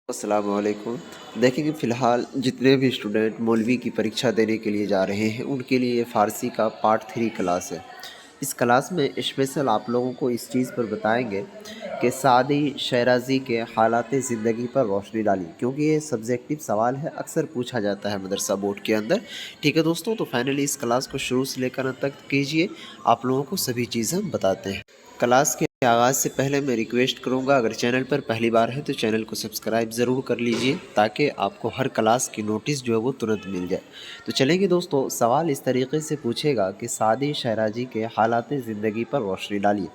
अस्सलाम वालेकुम। देखिए कि फ़िलहाल जितने भी स्टूडेंट मौलवी की परीक्षा देने के लिए जा रहे हैं उनके लिए ये फ़ारसी का पार्ट 3 क्लास है। इस क्लास में स्पेशल आप लोगों को इस चीज़ पर बताएंगे कि सादी शहराज़ी के हालात ज़िंदगी पर रोशनी डाली, क्योंकि ये सब्जेक्टिव सवाल है, अक्सर पूछा जाता है मदरसा बोर्ड के अंदर। ठीक है दोस्तों, तो फाइनली इस क्लास को शुरू से लेकर अंत तक कीजिए, आप लोगों को सभी चीज़ें हम बताते हैं। क्लास के आगाज़ से पहले मैं रिक्वेस्ट करूंगा, अगर चैनल पर पहली बार है तो चैनल को सब्सक्राइब ज़रूर कर लीजिए ताकि आपको हर क्लास की नोटिस जो है वो तुरंत मिल जाए। तो चलेंगे दोस्तों, सवाल इस तरीके से पूछेगा कि सादी शहराजी के हालात ज़िंदगी पर रोशनी डालिए।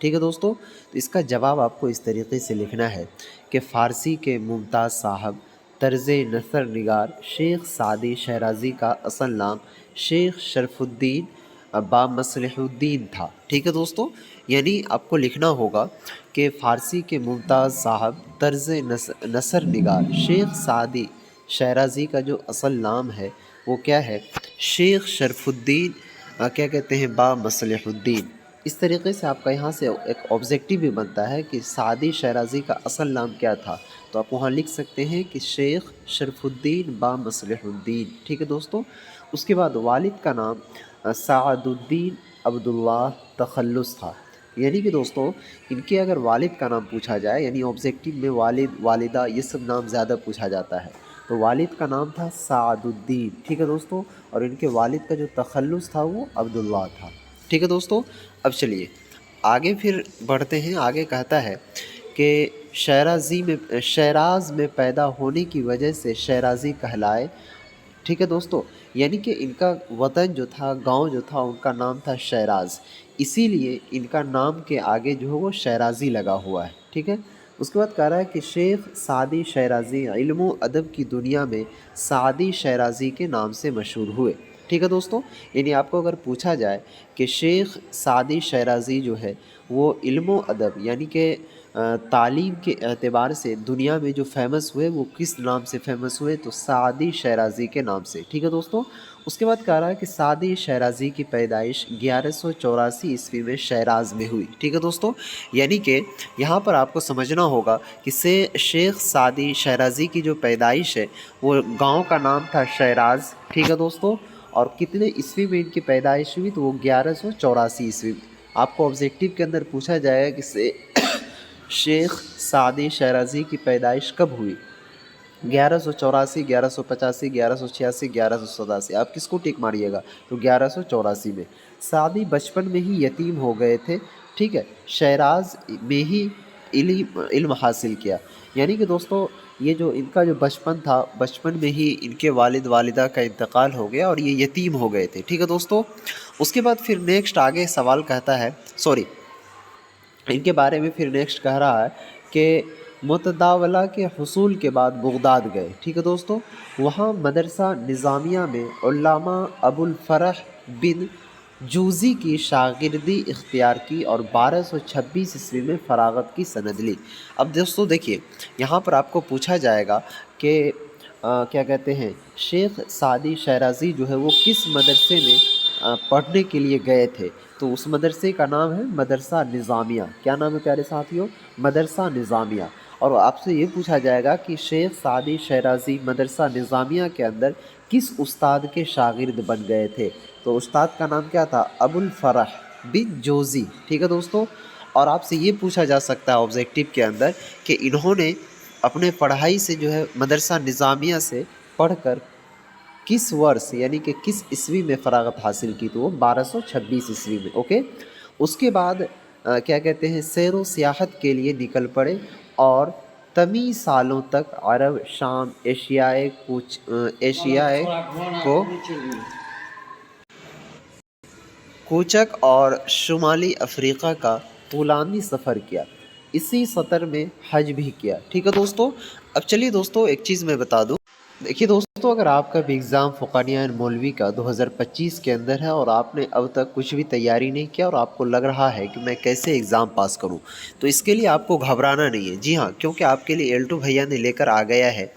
ठीक है दोस्तों, तो इसका जवाब आपको इस तरीके से लिखना है कि फ़ारसी के मुमताज़ साहब तर्ज़ नसर निगार शेख सादी शहराजी का असल नाम शेख शरफुद्दीन बामसलहुद्दीन था। ठीक है दोस्तों, यानी आपको लिखना होगा कि फ़ारसी के मुमताज़ साहब तर्ज़ नसर निगार शेख सादी शहराज़ी का जो असल नाम है वो क्या है, शेख शरफुद्दीन क्या कहते हैं बामसलहुद्दीन। इस तरीके से आपका यहाँ से एक ऑब्जेक्टिव भी बनता है कि सादी शहराज़ी का असल नाम क्या था, तो आप वहाँ लिख सकते हैं कि शेख शरफुद्दीन बामसलहुद्दीन। ठीक है दोस्तों, उसके बाद वालिद का नाम सादुद्दीन अब्दुल्लाह तखल्लुस था। यानी कि दोस्तों, इनके अगर वालिद का नाम पूछा जाए, यानी ऑब्जेक्टिव में वालिद वालिदा ये सब नाम ज़्यादा पूछा जाता है, तो वालिद का नाम था सादुद्दीन। ठीक है दोस्तों, और इनके वालिद का जो तखल्लुस था वो अब्दुल्लाह था। ठीक है दोस्तों, अब चलिए आगे फिर बढ़ते हैं। आगे कहता है कि शहराज़ में पैदा होने की वजह से शहराज़ी कहलाए। ठीक है दोस्तों, यानी कि इनका वतन जो था, गांव जो था, उनका नाम था शहराज़, इसीलिए इनका नाम के आगे जो है वो शहराज़ी लगा हुआ है। ठीक है, उसके बाद कह रहा है कि शेख सादी शहराज़ी इल्म व अदब की दुनिया में सादी शहराज़ी के नाम से मशहूर हुए। ठीक है दोस्तों, यानी आपको अगर पूछा जाए कि शेख सादी शहराज़ी जो है वो इल्म व अदब यानी कि तालीम के एतबार से दुनिया में जो फेमस हुए वो किस नाम से फेमस हुए, तो सादी शहराज़ी के नाम से। ठीक है दोस्तों, उसके बाद कह रहा है कि सादी शहराज़ी की पैदाइश 1184 ईस्वी में शहराज में हुई। ठीक है दोस्तों, यानी कि यहाँ पर आपको समझना होगा कि शेख सादी शहराज़ी की जो पैदाइश है वो गांव का नाम था शहराज। ठीक है दोस्तों, और कितने ईस्वी में इनकी पैदाइश हुई, तो वो 1184 ईस्वी में। आपको ऑब्जेक्टिव के अंदर पूछा जाएगा कि शेख सादी शहराज़ी की पैदाइश कब हुई, 1184, 1185, 1186, 1187, आप किसको टिक मारिएगा, तो 1184 में। सादी बचपन में ही यतीम हो गए थे। ठीक है, शहराज में ही इल्म हासिल किया। यानी कि दोस्तों, ये जो इनका जो बचपन था, बचपन में ही इनके वालिद वालिदा का इंतकाल हो गया और ये यतीम हो गए थे। ठीक है दोस्तों, उसके बाद फिर नेक्स्ट आगे सवाल कहता है, सॉरी, इनके बारे में फिर नेक्स्ट कह रहा है कि मुतदावला के हुसूल के बाद बगदाद गए। ठीक है दोस्तों, वहाँ मदरसा निज़ामिया में उल्लामा अबुल फ़रह बिन जूज़ी की शागिर्दी इख्तियार की और 1226 ईस्वी में फ़रागत की सनद ली। अब दोस्तों देखिए, यहाँ पर आपको पूछा जाएगा कि क्या कहते हैं, शेख सादी शहराज़ी जो है वो किस मदरसे में पढ़ने के लिए गए थे, तो उस मदरसे का नाम है मदरसा निज़ामिया। क्या नाम है प्यारे साथियों, मदरसा निज़ामिया। और आपसे ये पूछा जाएगा कि शेख सादी शहराज़ी मदरसा निज़ामिया के अंदर किस उस्ताद के शागिर्द बन गए थे, तो उस्ताद का नाम क्या था, अबुल फ़रह बिन जोज़ी। ठीक है दोस्तों, और आपसे ये पूछा जा सकता है ऑब्जेक्टिव के अंदर कि इन्होंने अपने पढ़ाई से जो है मदरसा निज़ामिया से पढ़कर किस वर्ष यानी कि किस ईस्वी में फ़रागत हासिल की, तो वो 1226 ईस्वी में। ओके, उसके बाद क्या कहते हैं, सैर व सियाहत के लिए निकल पड़े और तमी सालों तक अरब, शाम, एशियाए को कूचक और शुमाली अफ्रीक़ा का तूलानी सफ़र किया। इसी सतर में हज भी किया। ठीक है दोस्तों, अब चलिए दोस्तों एक चीज़ मैं बता दूं। देखिए दोस्तों, अगर आपका भी एग्ज़ाम फ़ुक़ानिया एंड मौलवी का 2025 के अंदर है और आपने अब तक कुछ भी तैयारी नहीं किया और आपको लग रहा है कि मैं कैसे एग्ज़ाम पास करूं, तो इसके लिए आपको घबराना नहीं है। जी हाँ, क्योंकि आपके लिए एल्टू भैया ने लेकर आ गया है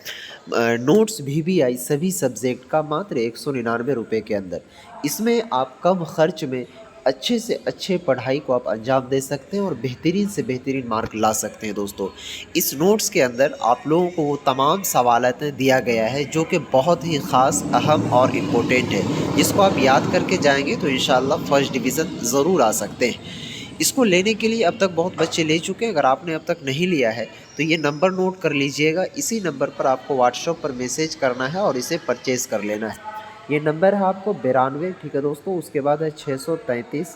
नोट्स VBI सभी सब्जेक्ट का मात्र 199 रुपये के अंदर। इसमें आप कम खर्च में अच्छे से अच्छे पढ़ाई को आप अंजाम दे सकते हैं और बेहतरीन से बेहतरीन मार्क ला सकते हैं दोस्तों। इस नोट्स के अंदर आप लोगों को वो तमाम सवालातें दिया गया है जो कि बहुत ही ख़ास, अहम और इम्पोर्टेंट है, जिसको आप याद करके जाएंगे तो इंशाअल्लाह फर्स्ट डिवीज़न ज़रूर आ सकते हैं। इसको लेने के लिए अब तक बहुत बच्चे ले चुके हैं। अगर आपने अब तक नहीं लिया है तो ये नंबर नोट कर लीजिएगा। इसी नंबर पर आपको व्हाट्सएप पर मैसेज करना है और इसे परचेज़ कर लेना है। ये नंबर है आपको 92, ठीक है दोस्तों। उसके बाद है 633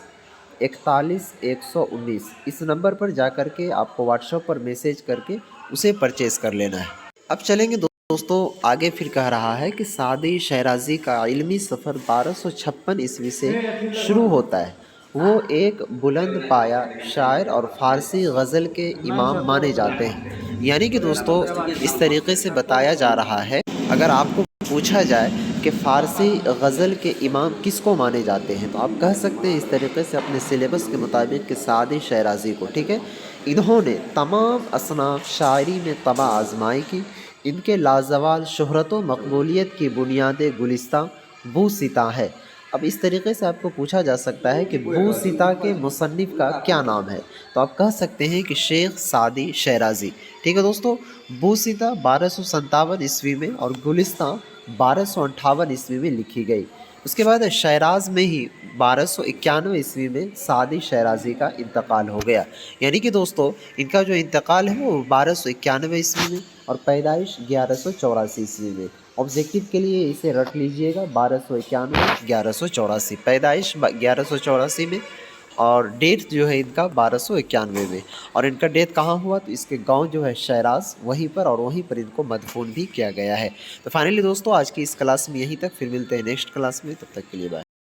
41 119। इस नंबर पर जा कर के आपको व्हाट्सएप पर मैसेज करके उसे परचेज़ कर लेना है। अब चलेंगे दोस्तों आगे। फिर कह रहा है कि सादी शहराजी का इल्मी सफ़र 1256 ईस्वी से शुरू होता है। वो एक बुलंद पाया शायर और फ़ारसी गज़ल के इमाम माने जाते हैं। यानी कि दोस्तों इस तरीके से बताया जा रहा है, अगर आपको पूछा जाए कि फ़ारसी गज़ल के इमाम किसको माने जाते हैं तो आप कह सकते हैं इस तरीके से अपने सिलेबस के मुताबिक कि सादी शहराजी को, ठीक है। इन्होंने तमाम असनाफ शायरी में तबा आजमाई की। इनके लाजवाल शोहरत व मकबूलियत की बुनियाद गुलिस्तां बूसिता है। अब इस तरीके से आपको पूछा जा सकता है कि बूसिता के मुसन्निफ़ का क्या नाम है, तो आप कह सकते हैं कि शेख सादी शहराजी, ठीक है दोस्तों। बूसिता 1257 ईस्वी में और गुलिस्तां 1258 ईस्वी में लिखी गई। उसके बाद शहराज में ही 1291 ईस्वी में सादी शहराजी का इंतकाल हो गया। यानी कि दोस्तों इनका जो इंतकाल है वो 1291 ईस्वी में और पैदाइश 1184 ईस्वी में। ऑब्जेक्टिव के लिए इसे रट लीजिएगा, 1291 1184, पैदाइश 1184 में और डेट जो है इनका 1291 में। और इनका डेथ कहाँ हुआ तो इसके गांव जो है शहराज, वहीं पर, और वहीं पर इनको मदफून भी किया गया है। तो फाइनली दोस्तों आज की इस क्लास में यहीं तक, फिर मिलते हैं नेक्स्ट क्लास में, तब तक के लिए बाय।